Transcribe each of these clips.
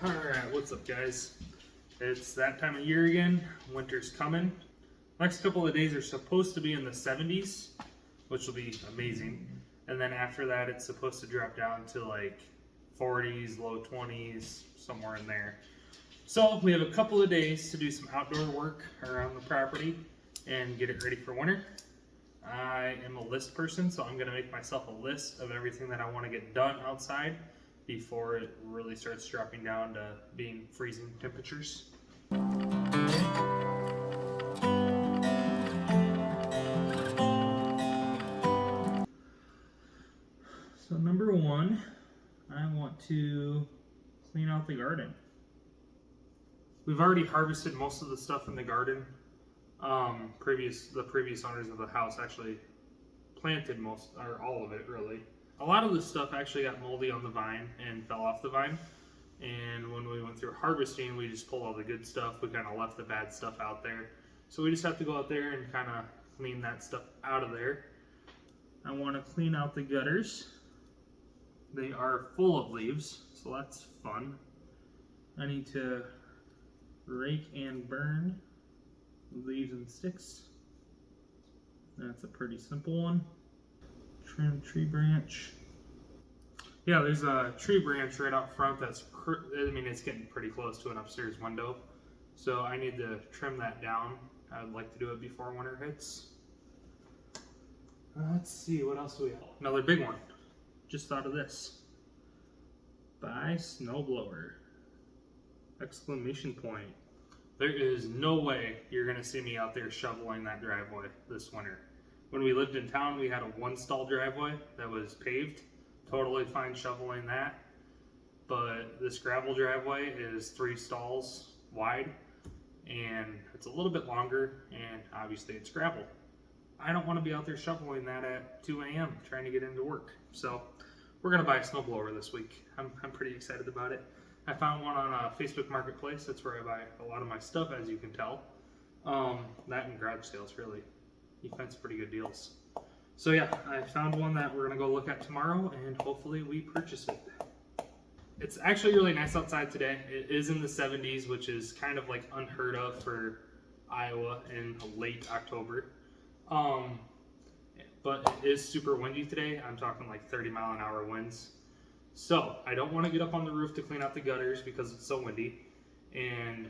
Alright, what's up guys? It's that time of year again. Winter's coming. Next couple of days are supposed to be in the 70s, which will be amazing. And then after that it's supposed to drop down to like 40s, low 20s, somewhere in there. So we have a couple of days to do some outdoor work around the property and get it ready for winter. I am a list person, so I'm going to make myself a list of everything that I want to get done outside before it really starts dropping down to being freezing temperatures. So number one, I want to clean out the garden. We've already harvested most of the stuff in the garden. The previous owners of the house actually planted most, or all of it really. A lot of the stuff actually got moldy on the vine and fell off the vine. And when we went through harvesting, we just pulled all the good stuff. We kind of left the bad stuff out there. So we just have to go out there and kind of clean that stuff out of there. I want to clean out the gutters. They are full of leaves, so that's fun. I need to rake and burn leaves and sticks. That's a pretty simple one. Trim tree branch. Yeah, there's a tree branch right out front that's, it's getting pretty close to an upstairs window. So I need to trim that down. I'd like to do it before winter hits. Let's see, what else do we have? Another big one. Just thought of this. Buy snowblower. Exclamation point. There is no way you're gonna see me out there shoveling that driveway this winter. When we lived in town, we had a one-stall driveway that was paved. Totally fine shoveling that. But this gravel driveway is 3 stalls wide, and it's a little bit longer, and obviously it's gravel. I don't want to be out there shoveling that at 2 a.m. trying to get into work. So we're gonna buy a snowblower this week. I'm pretty excited about it. I found one on a Facebook Marketplace. That's where I buy a lot of my stuff, as you can tell. That and garage sales, really. You find some pretty good deals. So yeah, I found one that we're gonna go look at tomorrow, and hopefully we purchase it. It's actually really nice outside today. It is in the 70s, which is kind of like unheard of for Iowa in late October. But it is super windy today. I'm talking like 30-mile-an-hour winds. So I don't want to get up on the roof to clean out the gutters because it's so windy, and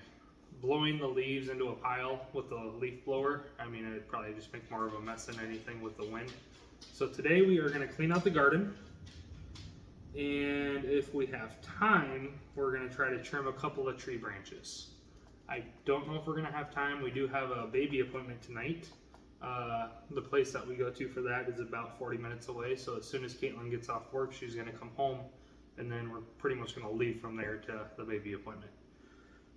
blowing the leaves into a pile with the leaf blower, it'd probably just make more of a mess than anything with the wind. So today we are going to clean out the garden, and if we have time, we're going to try to trim a couple of tree branches. I don't know if we're going to have time. We do have a baby appointment tonight. The place that we go to for that is about 40 minutes away, so as soon as Caitlin gets off work, she's going to come home, and then we're pretty much going to leave from there to the baby appointment.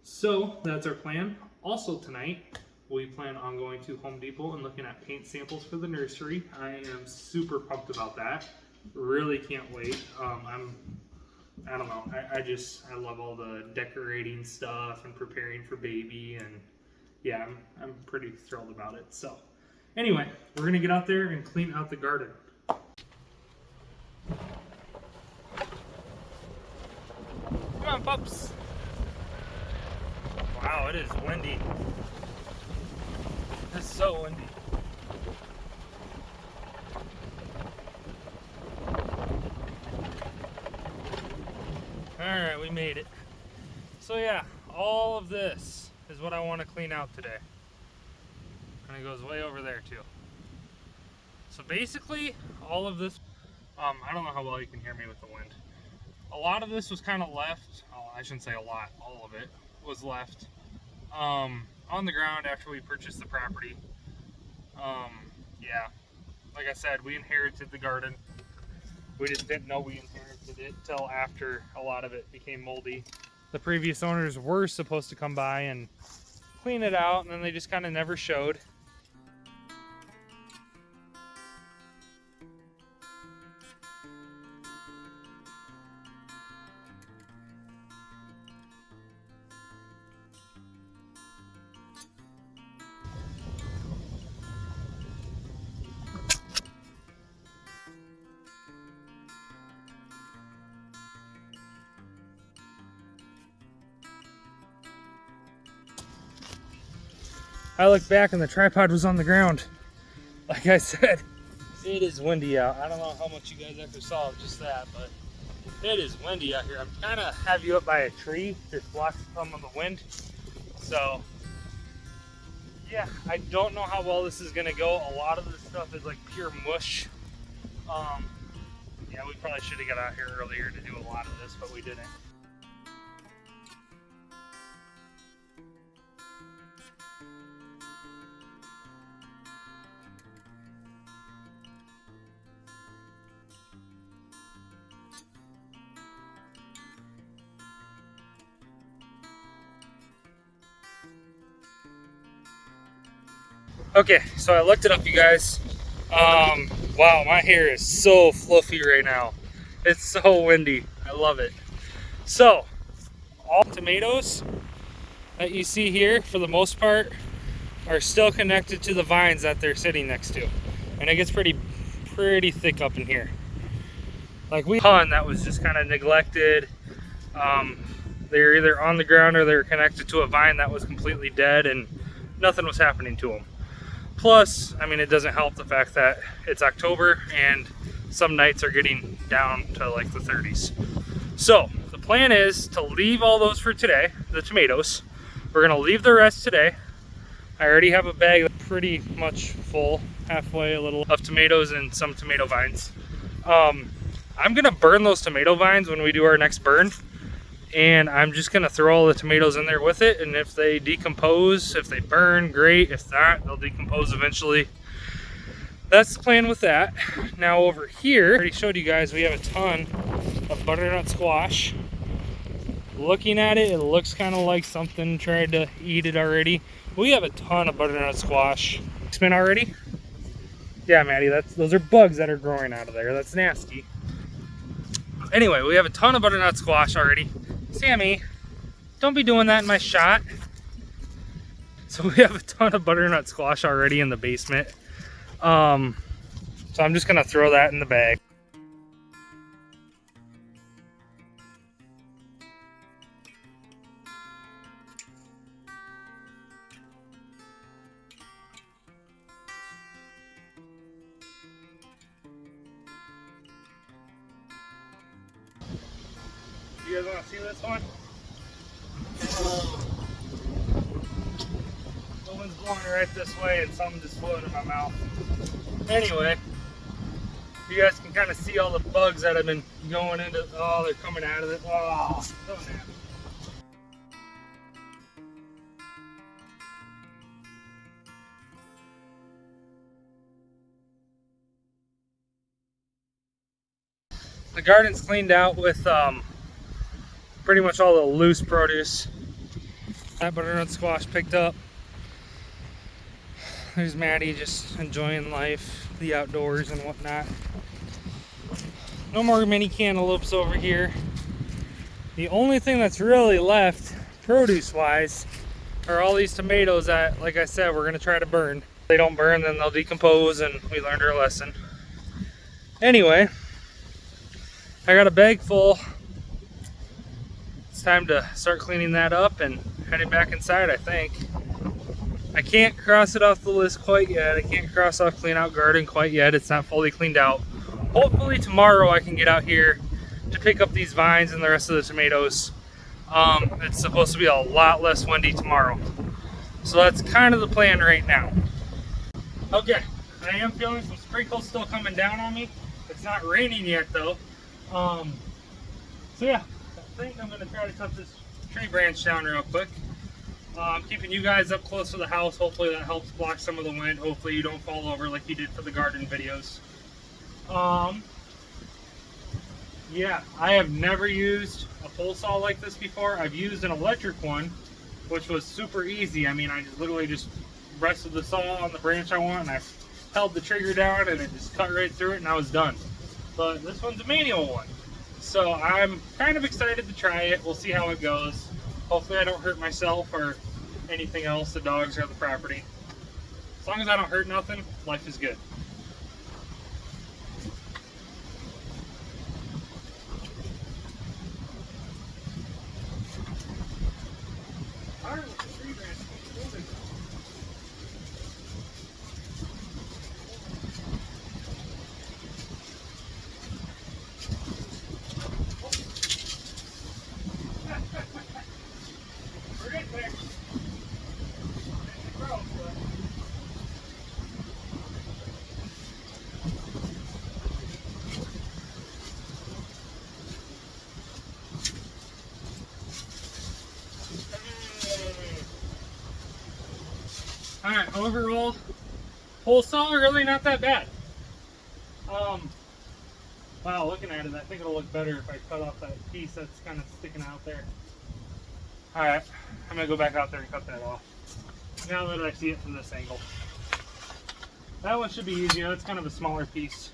So that's our plan. Also tonight, we plan on going to Home Depot and looking at paint samples for the nursery. I am super pumped about that. Really can't wait. I don't know. I love all the decorating stuff and preparing for baby, and yeah, I'm pretty thrilled about it. So anyway, we're gonna get out there and clean out the garden. Come on, pups. Wow, it is windy. It's so windy. Alright, we made it. So yeah, all of this is what I want to clean out today. And it goes way over there too. So basically, all of this, I don't know how well you can hear me with the wind. A lot of this was kind of left, I shouldn't say a lot, all of it was left on the ground after we purchased the property. Yeah, like I said, we inherited the garden. We just didn't know we inherited it till after a lot of it became moldy. The previous owners were supposed to come by and clean it out, and then they just kind of never showed. I looked back and the tripod was on the ground. Like I said, it is windy out. I don't know how much you guys actually saw of just that, but it is windy out here. I'm trying to have you up by a tree that blocks some of the wind. So yeah, I don't know how well this is gonna go. A lot of this stuff is like pure mush. Yeah, we probably should have got out here earlier to do a lot of this, but we didn't. Okay, so I looked it up, you guys. Wow, my hair is so fluffy right now. It's so windy. I love it. So, all tomatoes that you see here, for the most part, are still connected to the vines that they're sitting next to. And it gets pretty thick up in here. Like we had one that was just kind of neglected. They're either on the ground or they're connected to a vine that was completely dead and nothing was happening to them. Plus, I mean, it doesn't help the fact that it's October and some nights are getting down to like the 30s. So the plan is to leave all those for today, the tomatoes. We're gonna leave the rest today. I already have a bag pretty much full, halfway a little, of tomatoes and some tomato vines. I'm gonna burn those tomato vines when we do our next burn. And I'm just gonna throw all the tomatoes in there with it, and if they decompose, if they burn, great. If not, they'll decompose eventually. That's the plan with that. Now over here, I already showed you guys, we have a ton of butternut squash. Looking at it, it looks kind of like something tried to eat it already. We have a ton of butternut squash. Spin already? Yeah, Maddie, those are bugs that are growing out of there. That's nasty. Anyway, we have a ton of butternut squash already. Sammy, don't be doing that in my shot. So we have a ton of butternut squash already in the basement. So I'm just gonna throw that in the bag. You guys want to see this one? The wind's blowing right this way and some just flew into my mouth. Anyway, you guys can kind of see all the bugs that have been going into, oh, they're coming out of it. Oh, so nasty. The garden's cleaned out with pretty much all the loose produce. That butternut squash picked up. There's Maddie just enjoying life, the outdoors and whatnot. No more mini cantaloupes over here. The only thing that's really left, produce-wise, are all these tomatoes that, like I said, we're gonna try to burn. If they don't burn, then they'll decompose, and we learned our lesson. Anyway, I got a bag full. It's time to start cleaning that up and heading back inside, I think. I can't cross it off the list quite yet. I can't cross off clean out garden quite yet. It's not fully cleaned out. Hopefully tomorrow I can get out here to pick up these vines and the rest of the tomatoes. It's supposed to be a lot less windy tomorrow. So that's kind of the plan right now. Okay, I am feeling some sprinkles still coming down on me. It's not raining yet though. So yeah, I think I'm gonna try to cut this tree branch down real quick. I'm keeping you guys up close to the house. Hopefully that helps block some of the wind. Hopefully you don't fall over like you did for the garden videos. Yeah, I have never used a pole saw like this before. I've used an electric one, which was super easy. I mean, I just literally just rested the saw on the branch I want, and I held the trigger down, and it just cut right through it, and I was done. But this one's a manual one. So I'm kind of excited to try it. We'll see how it goes. Hopefully I don't hurt myself or anything else, the dogs or the property. As long as I don't hurt nothing, life is good. Alright, overall, whole saw really not that bad. Wow, looking at it, I think it'll look better if I cut off that piece that's kind of sticking out there. Alright, I'm gonna go back out there and cut that off. Now that I see it from this angle. That one should be easier, that's kind of a smaller piece.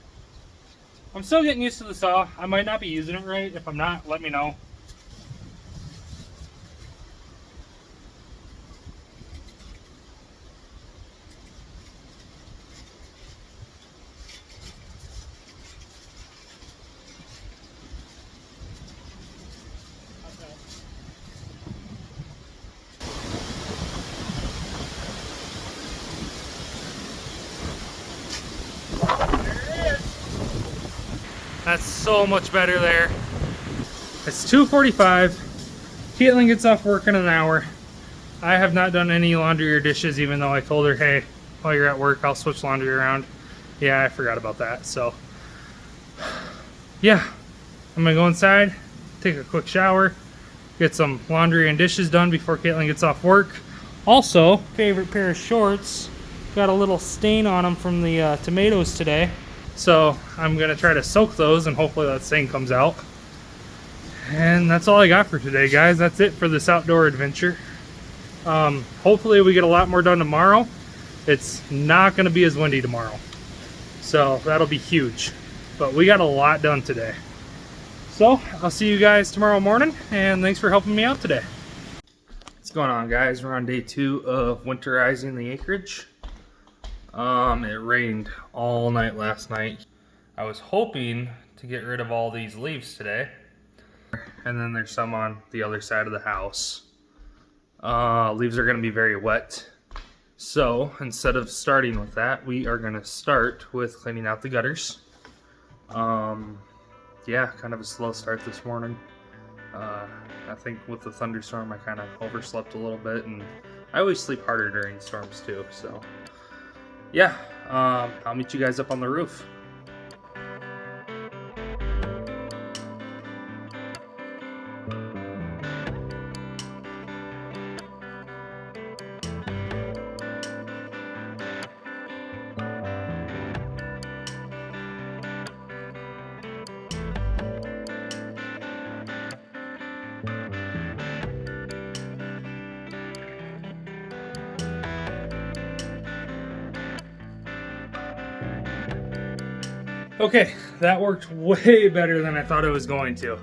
I'm still getting used to the saw. I might not be using it right. If I'm not, let me know. That's so much better there. It's 2:45. Caitlin gets off work in an hour. I have not done any laundry or dishes, even though I told her, hey, while you're at work, I'll switch laundry around. Yeah, I forgot about that. So, yeah, I'm gonna go inside, take a quick shower, get some laundry and dishes done before Caitlin gets off work. Also, favorite pair of shorts, got a little stain on them from the tomatoes today. So I'm gonna try to soak those and hopefully that stain comes out. And that's all I got for today, guys. That's it for this outdoor adventure. Hopefully we get a lot more done tomorrow. It's not gonna be as windy tomorrow, so that'll be huge. But we got a lot done today. So I'll see you guys tomorrow morning, and thanks for helping me out today. What's going on, guys? We're on day 2 of winterizing the acreage. It rained all night last night. I was hoping to get rid of all these leaves today. And then there's some on the other side of the house. Leaves are gonna be very wet. So instead of starting with that, we are gonna start with cleaning out the gutters. Yeah, kind of a slow start this morning. I think with the thunderstorm, I kind of overslept a little bit, and I always sleep harder during storms too, so. Yeah, I'll meet you guys up on the roof. Okay, that worked way better than I thought it was going to,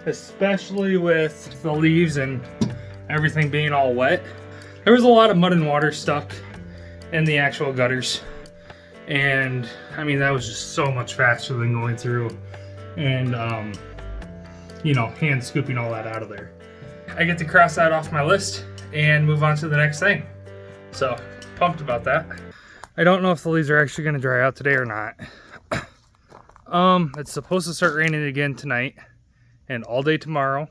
especially with the leaves and everything being all wet. There was a lot of mud and water stuck in the actual gutters, and I mean, that was just so much faster than going through and you know, hand scooping all that out of there. I get to cross that off my list and move on to the next thing, so pumped about that. I don't know if the leaves are actually going to dry out today or not. It's supposed to start raining again tonight and all day tomorrow.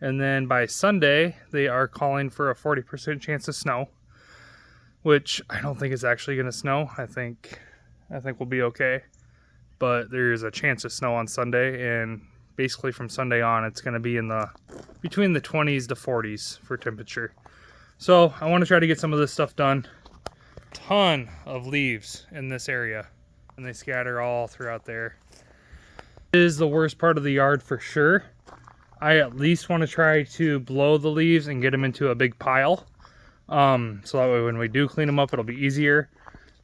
And then by Sunday, they are calling for a 40% chance of snow, which I don't think is actually going to snow. I think we'll be okay. But there's a chance of snow on Sunday, and basically from Sunday on, it's going to be in between the 20s to 40s for temperature. So I want to try to get some of this stuff done. Ton of leaves in this area, and they scatter all throughout there. It is the worst part of the yard for sure. I at least want to try to blow the leaves and get them into a big pile. So that way when we do clean them up, it'll be easier.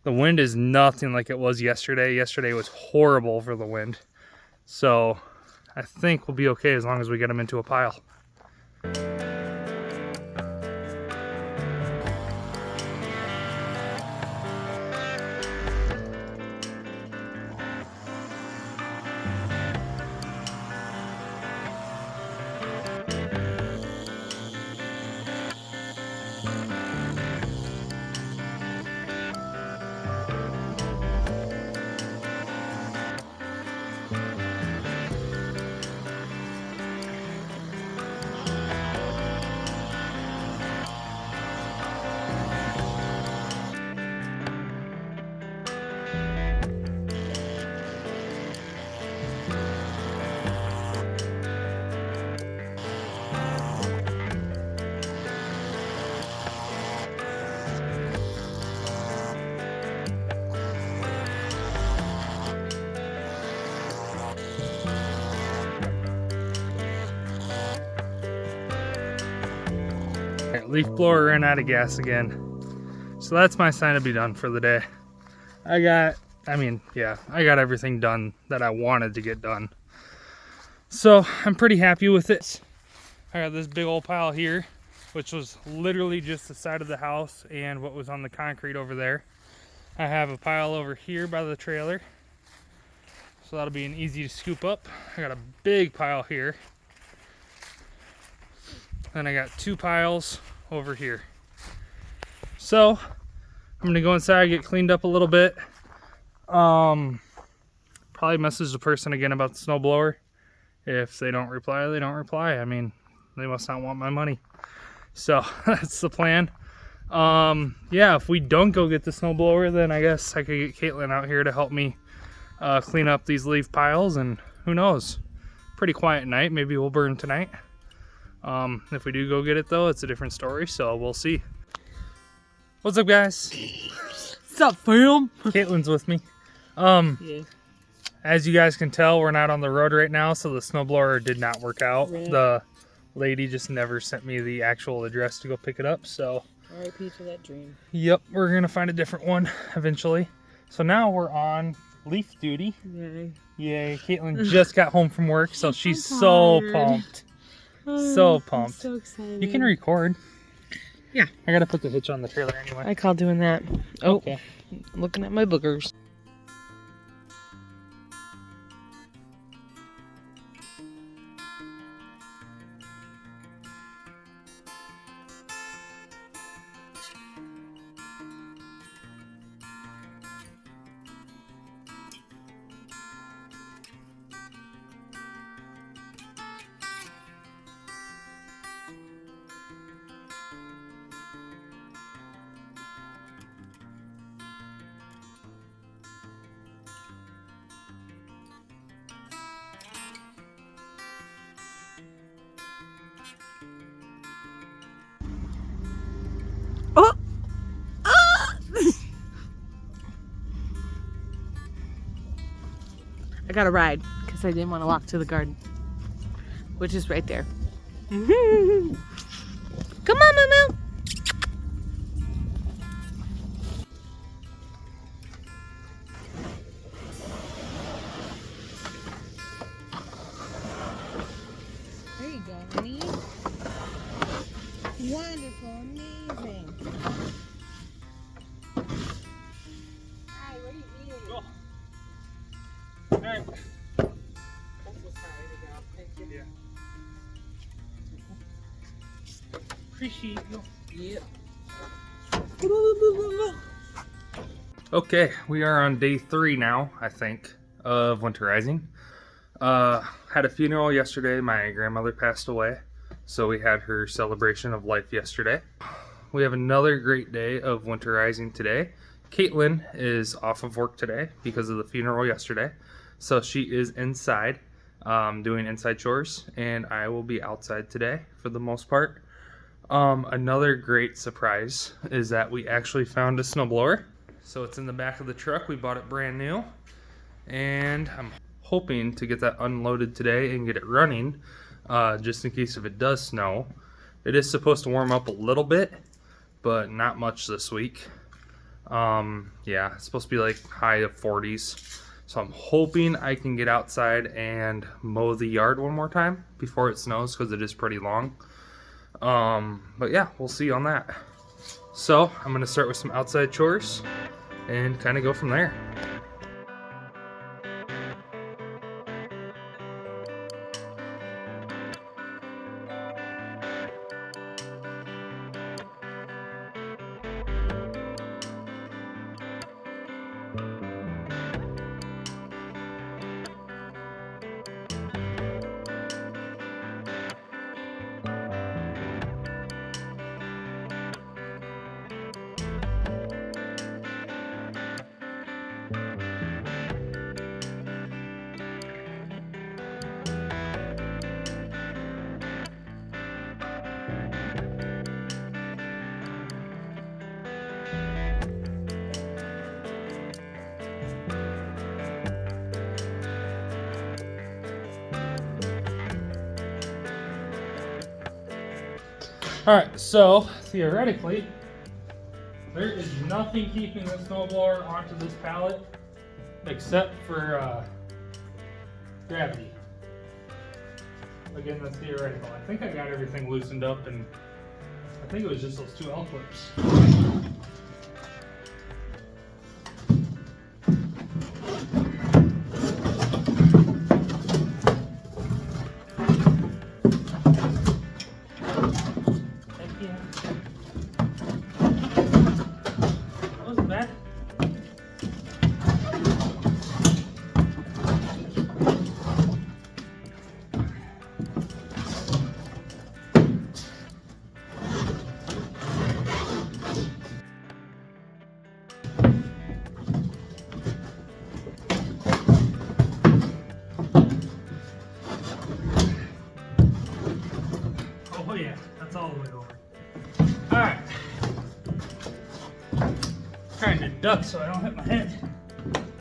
The wind is nothing like it was yesterday. Yesterday was horrible for the wind. So I think we'll be okay as long as we get them into a pile. Alright, leaf blower ran out of gas again. So that's my sign to be done for the day. I got everything done that I wanted to get done. So I'm pretty happy with it. I got this big old pile here, which was literally just the side of the house and what was on the concrete over there. I have a pile over here by the trailer, so that'll be an easy to scoop up. I got a big pile here. Then I got 2 piles over here. So I'm gonna go inside, get cleaned up a little bit. Probably message the person again about the snowblower. If they don't reply, they don't reply. I mean, they must not want my money. So that's the plan. Yeah, if we don't go get the snowblower, then I guess I could get Caitlin out here to help me clean up these leaf piles, and who knows? Pretty quiet night. Maybe we'll burn tonight. If we do go get it though, it's a different story, so we'll see. What's up, guys? What's up, fam? Caitlin's with me. Yeah. As you guys can tell, we're not on the road right now, so the snowblower did not work out. Right. The lady just never sent me the actual address to go pick it up, so R.I.P. to that dream. yep, we're gonna find a different one eventually. So now we're on leaf duty. Yay. Yay. Caitlin just got home from work, so she's I'm so tired. pumped. So I'm pumped. so excited. You can record. Yeah. I gotta put the hitch on the trailer anyway. I call doing that. Oh, Okay. looking at my boogers. Oh! Ah! I got a ride because I didn't want to walk to the garden, which is right there. Come on, Moo. There you go, honey. Wonderful, amazing. Hi, what are you eating? Go. All right. Yeah. Appreciate you. Yep. Okay, we are on day 3 now, I think, of winterizing. Had a funeral yesterday. My grandmother passed away, so we had her celebration of life yesterday. We have another great day of winterizing today. Caitlin is off of work today because of the funeral yesterday, so she is inside doing inside chores, and I will be outside today for the most part. Another great surprise is that we actually found a snowblower. So it's in the back of the truck. We bought it brand new, and I'm hoping to get that unloaded today and get it running, just in case if it does snow. It is supposed to warm up a little bit, but not much this week. Yeah, it's supposed to be like high of 40s. So I'm hoping I can get outside and mow the yard one more time before it snows, because it is pretty long. But yeah, we'll see on that. So I'm gonna start with some outside chores and kind of go from there. Alright, so theoretically, there is nothing keeping the snowblower onto this pallet except for gravity. Again, that's theoretical. I think I got everything loosened up, and I think it was just those two L clips. Oh yeah, that's all the way over. Alright. Trying to duck so I don't hit my head.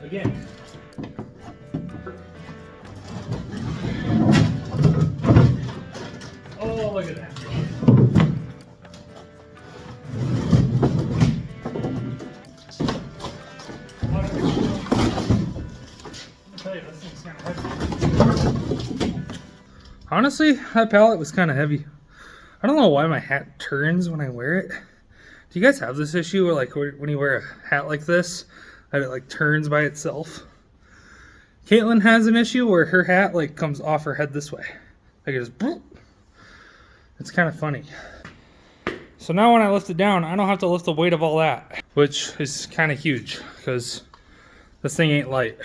Again. Oh, look at that. Honestly, that pallet was kind of heavy. I don't know why my hat turns when I wear it. Do you guys have this issue where, like, when you wear a hat like this, that it like turns by itself? Caitlin has an issue where her hat like comes off her head this way. Like it just, it's kind of funny. So now when I lift it down, I don't have to lift the weight of all that, which is kind of huge because this thing ain't light.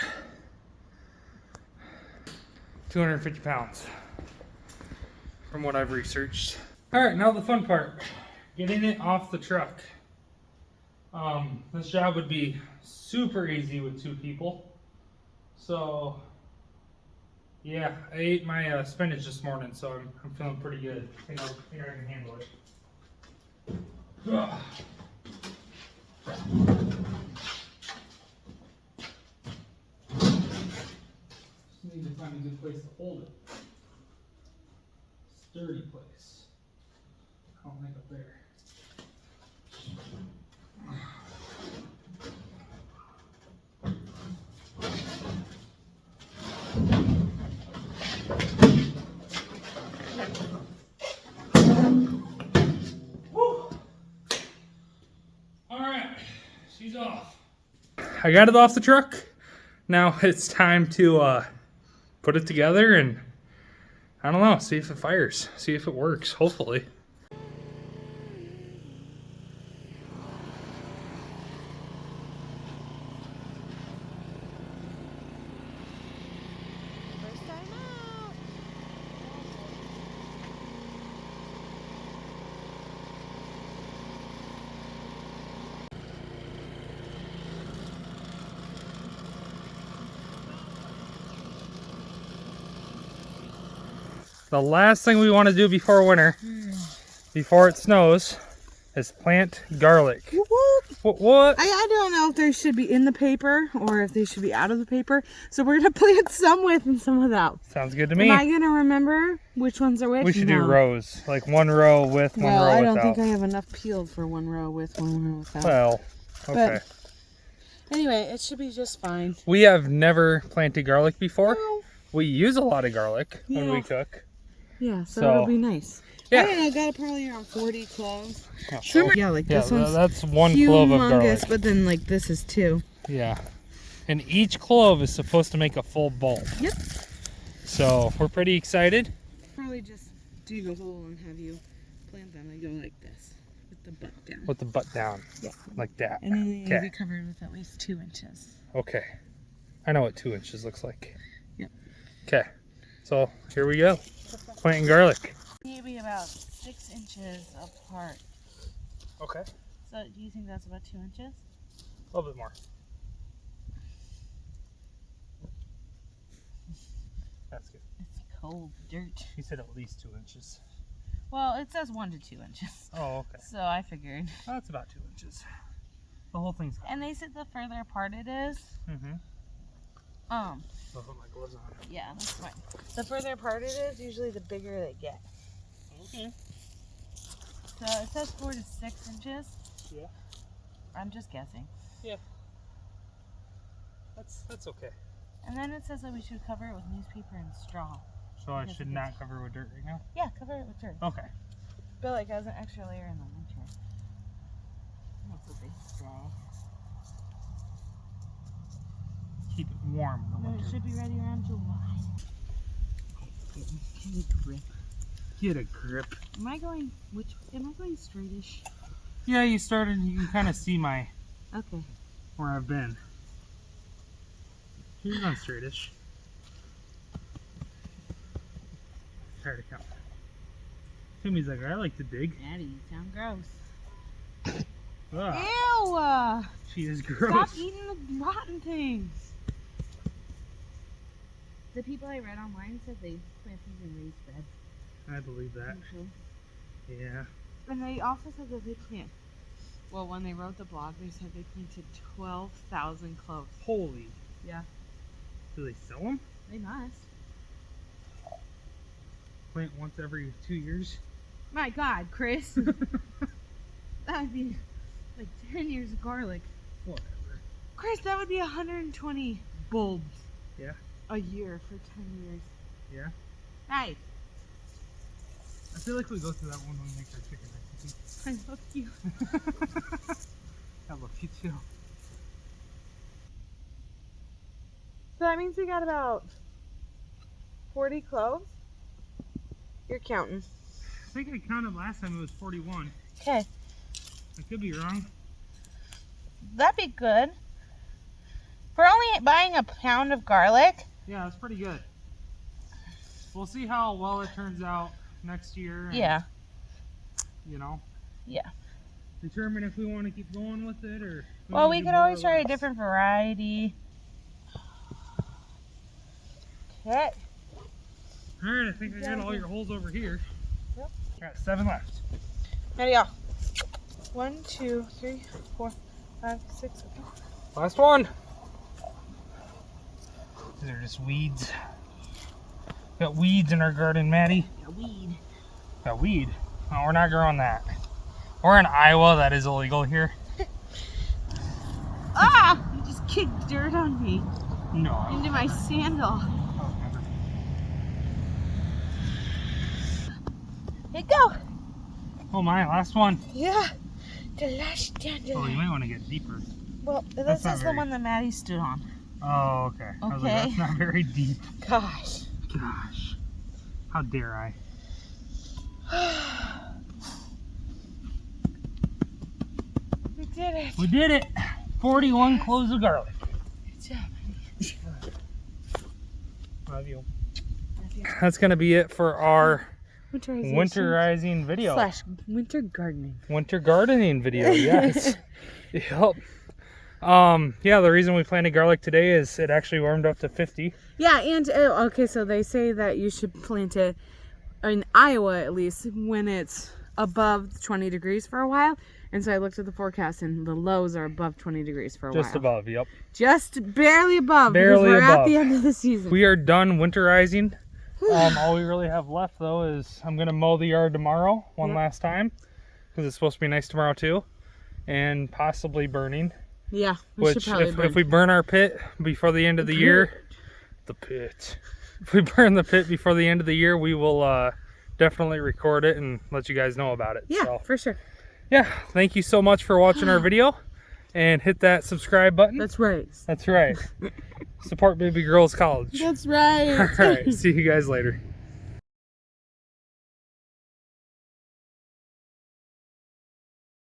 250 pounds from what I've researched. All right, now the fun part, getting it off the truck. This job would be super easy with 2 people. So yeah, I ate my spinach this morning, so I'm feeling pretty good. I think I can handle it. Ugh. Just need to find a good place to hold it. Sturdy place. I don't think up there. Woo. All right, she's off. I got it off the truck. Now it's time to put it together and I don't know, see if it fires, see if it works, hopefully. First time out. The last thing we want to do before winter, before it snows, is plant garlic. What? I don't know if they should be in the paper or if they should be out of the paper. So we're gonna plant some with and some without. Sounds good to me. Am I gonna remember which ones are which? We should do rows, like 1 row with, 1 row without. I don't think I have enough peeled for 1 row with, 1 row without. Well, okay. But anyway, it should be just fine. We have never planted garlic before. No. We use a lot of garlic when we cook. Yeah, so it'll be nice. Yeah. I don't know, I got probably around 40 cloves. Oh. Yeah, like this one's that's 1 clove of garlic. but then like this is 2. Yeah. And each clove is supposed to make a full bulb. Yep. So we're pretty excited. Probably just dig a hole and have you plant them and go like this with the butt down. With the butt down. Yeah. Like that. And then they need to be covered with at least 2 inches. Okay. I know what 2 inches looks like. Yep. Okay. So here we go. Planting garlic. Maybe about 6 inches apart. Okay. So do you think that's about 2 inches? A little bit more. That's good. It's cold dirt. He said at least 2 inches. Well, it says 1 to 2 inches. Oh, okay. So I figured. Well, that's about 2 inches. The whole thing's. And they said the further apart it is. I'll put my gloves on. Yeah, that's fine. The further apart it is, usually the bigger they get. Okay. So it says 4 to 6 inches. Yeah. I'm just guessing. Yeah. That's okay. And then it says that we should cover it with newspaper and straw. So I should not cover it with dirt right now? Yeah, cover it with dirt. Okay. But like as an extra layer in the winter. That's a big straw. Keep it warm in the And winter. it should be ready around July. Get a grip. Get a grip. Am I going straightish? Yeah, you can kind of see Okay. where I've been. You're going straightish. Tired of count. Timmy's like, I like to dig. Daddy, you sound gross. Ugh, Ew! she is gross. Stop eating the rotten things. The people I read online said they plant these in raised beds. I believe that. Usually. Yeah. And they also said that they plant. Well, when they wrote the blog, they said they planted 12,000 cloves. Holy. Yeah. Do they sell them? They must. Plant once every 2 years? My God, Chris. That would be like 10 years of garlic. Whatever. Chris, that would be 120 bulbs. Yeah. A year for 10 years. Yeah. Right. I feel like we go through that one when we make our chicken recipe. I love you. I love you too. So that means we got about 40 cloves? You're counting. I think I counted last time it was 41. Okay. I could be wrong. That'd be good. We're only buying a pound of garlic. Yeah, that's pretty good. We'll see how well it turns out next year. And, Yeah. You know? Yeah. Determine if we want to keep going with it or... Well, we do could more always or try a less. different variety. Okay. Alright, I think I got all your holes over here. Yep. Got 7 left. Ready, y'all. 1, 2, 3, 4, 5, 6. Last one. These are just weeds. Got weeds in our garden, Maddie. A weed. Got weed. No, we're not growing that. We're in Iowa. That is illegal here. Ah! You just kicked dirt on me. No. Into my sandal. Oh, never. Here you go. Oh my, last one. Yeah. The last Oh, you dandelion. might want to get deeper. Well, That's this not is the very- one that Maddie stood on. Oh, okay. I was like, Okay. that's not very deep. Gosh. Gosh. How dare I? We did it. We did it. 41 cloves of garlic. Good job. Love you. That's going to be it for our Winterization winterizing video. / winter gardening. Winter gardening video, yes. Yep. Yeah, the reason we planted garlic today is it actually warmed up to 50. Yeah, and okay, so they say that you should plant it in Iowa at least when it's above 20 degrees for a while. And so I looked at the forecast and the lows are above 20 degrees for a while. Just above, yep. Just barely above. Barely because we're at above. the end of the season. We are done winterizing. All we really have left though is I'm gonna mow the yard tomorrow one last time because it's supposed to be nice tomorrow too, and possibly burning. Yeah, we should Which probably burn. if we burn our pit before the end of the year, if we burn the pit before the end of the year, we will definitely record it and let you guys know about it. Yeah, So, for sure. yeah, thank you so much for watching our video, and hit that subscribe button. That's right. That's right. Support Baby Girls College. That's right. All right, see you guys later.